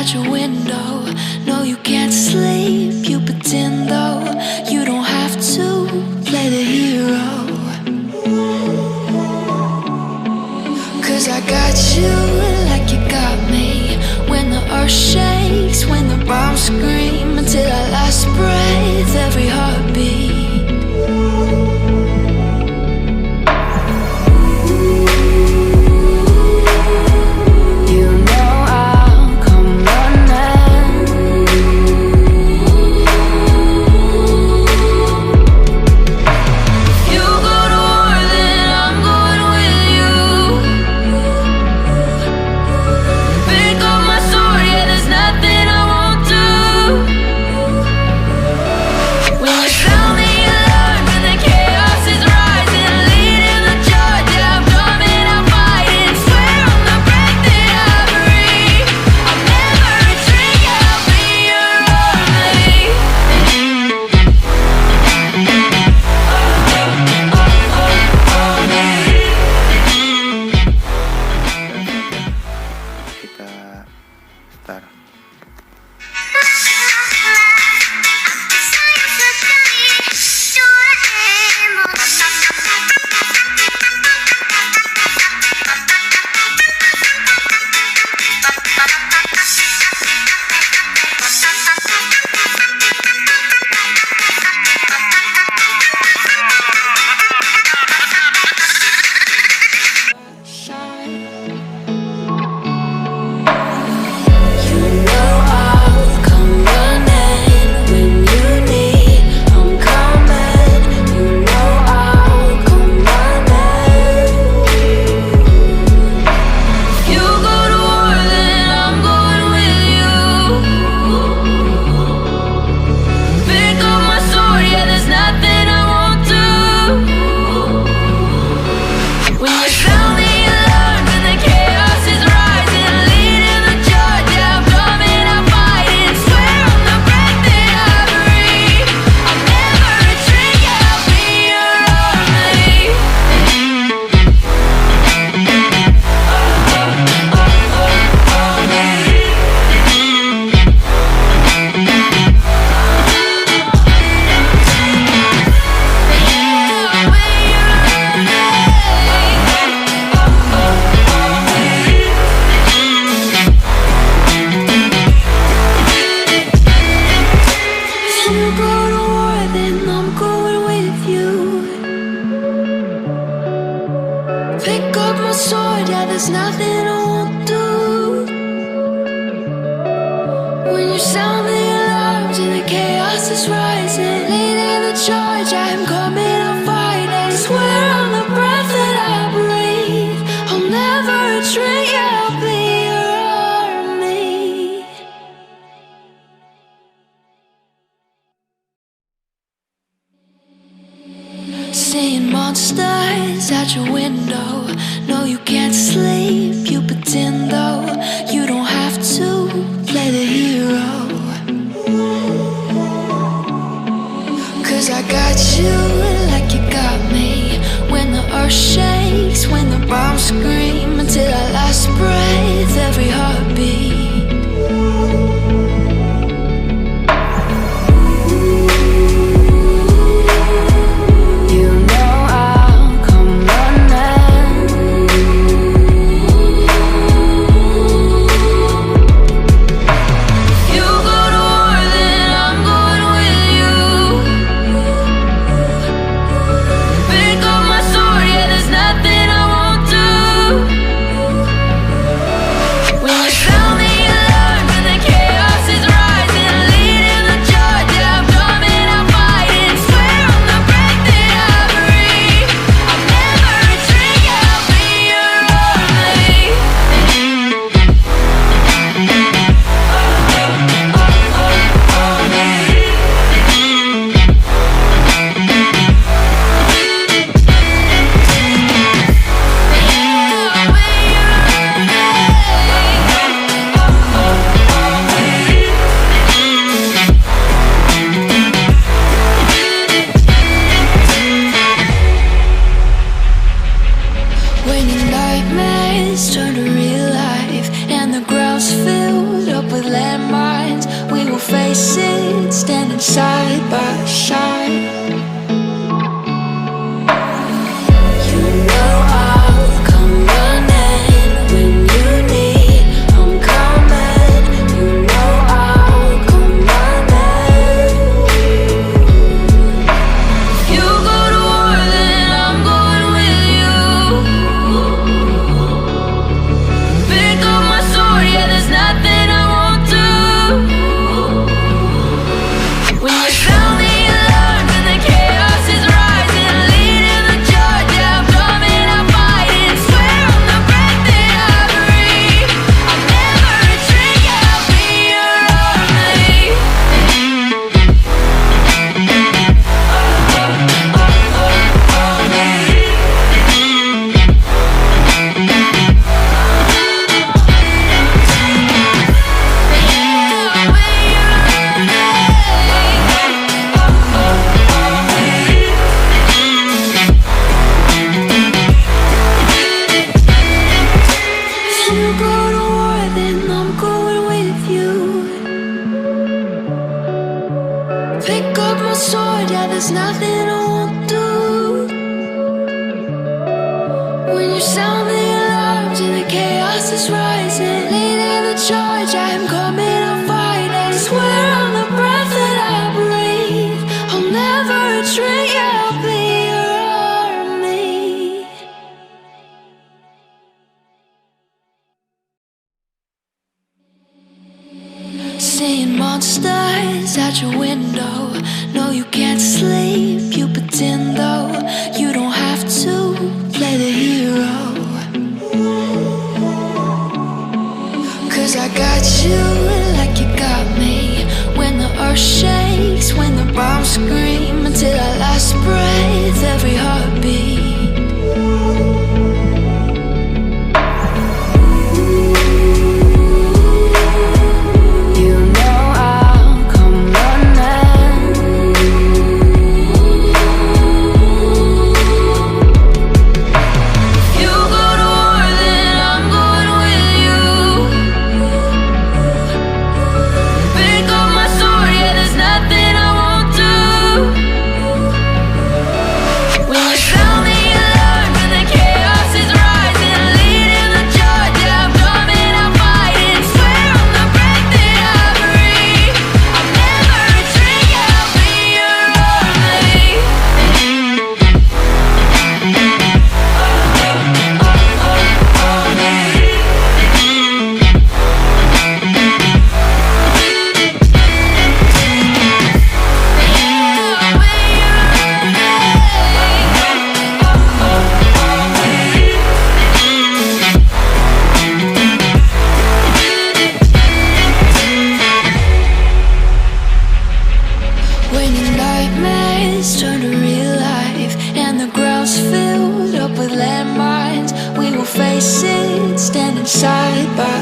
at your window. No, you can't sleep, you pretend though. You don't have to play the hero, 'cause I got you like you got me. When the earth shakes, when the bombs scream, until our last breath, every heartbeat. Seeing monsters at your window. No, you can't sleep, you pretend though. You don't have to play the hero, 'cause I got you like you got me. When the earth shakes, when the bombs scream, until our last breath, every heartbeat. face it, standing side by side. You know I'll come running when you need. I'm coming. You know I'll come running. If you go to war, then I'm going with you. Pick up my sword, yeah, there's nothing I won't do. When you sound the alarm and the chaos is rising, leading the charge, yeah, I'm coming, I'm fighting. Swear on the breath that I breathe, I'll never retreat, yeah, I'll be your army. If you go to war, then I'm going with you. Pick up my sword, yeah, there's nothing I won't do. When you sound the alarms and the chaos is rising, leading the charge, I'm coming, I'm fighting. Swear on the breath that I breathe, I'll never retreat, yeah, I'll be your army. Seeing monsters out your window. No, you can't sleep, you pretend though. You don't have to play the hero. Cause I got you like you got me. When the earth shakes, when the bombs scream, until our last breath, every heartbeat. You know I'll come running. You go to war, then I'm going with you. Pick up my sword, yeah, there's nothing I won't do. When you sound the alarm and the chaos is rising, leading the charge, yeah, I'm coming, I'm fighting. Swear on the breath that I breathe, I'll never retreat, yeah, I'll be your army. When your nightmares turn to real life and the ground's filled up with landmines, we will face it, standing side by